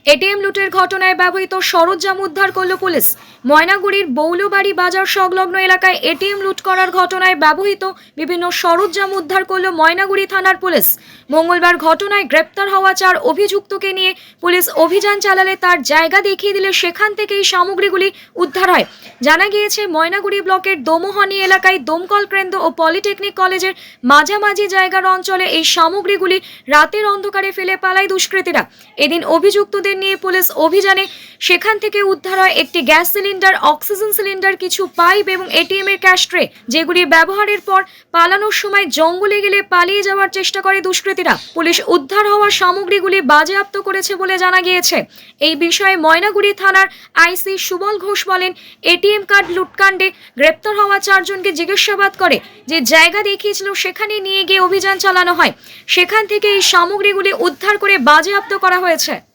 ATM লুটের ঘটনায় ব্যবহৃত সরঞ্জাম উদ্ধার করল পুলিশ। ময়নাগুড়ির বৌলবাড়ি বাজার সংলগ্ন এলাকায় এটিএম লুট করার ঘটনায় ব্যবহৃত বিভিন্ন সরঞ্জাম উদ্ধার করল ময়নাগুড়ি থানার পুলিশ। মঙ্গলবার ঘটনায় গ্রেপ্তার হওয়া 4 অভিযুক্তকে নিয়ে পুলিশ অভিযান চালালে তার জায়গা দেখিয়ে দিলে সেখান থেকে এই সামগ্রীগুলি উদ্ধার হয়। জানা গিয়েছে, ময়নাগুড়ি ব্লকের দোমোহনী এলাকায় দমকল কেন্দ্র ও পলিটেকনিক কলেজের মাঝামাঝি জায়গার অঞ্চলে এই সামগ্রীগুলি রাতের অন্ধকারে ফেলে পালায় দুষ্কৃতীরা। এদিন অভিযুক্তদের নিয়ে পুলিশ অভিযানে সেখান থেকে উদ্ধার হয় একটি গ্যাস সিলিন্ডার, অক্সিজেন সিলিন্ডার, কিছু পাইপ এবং এটিএম এর ক্যাশ ট্রে, যেগুলি ব্যবহারের পর পালানোর সময় জঙ্গলে গেলে পালিয়ে যাওয়ার চেষ্টা করে দুষ্কৃতীরা। পুলিশ উদ্ধার হওয়া সামগ্রীগুলি বাজেয়াপ্ত করেছে বলে জানা গিয়েছে। এই বিষয়ে ময়নাগুড়ি থানার আইসি সুবল ঘোষ বলেন, এটিএম কার্ড লুটকাণ্ডে গ্রেপ্তার হওয়া 4 জনকে জিজ্ঞাসাবাদ করে যে জায়গা দেখিয়েছিল সেখানে নিয়ে গিয়ে অভিযান চালানো হয়। সেখান থেকে এই সামগ্রীগুলি উদ্ধার করে বাজেয়াপ্ত করা হয়েছে।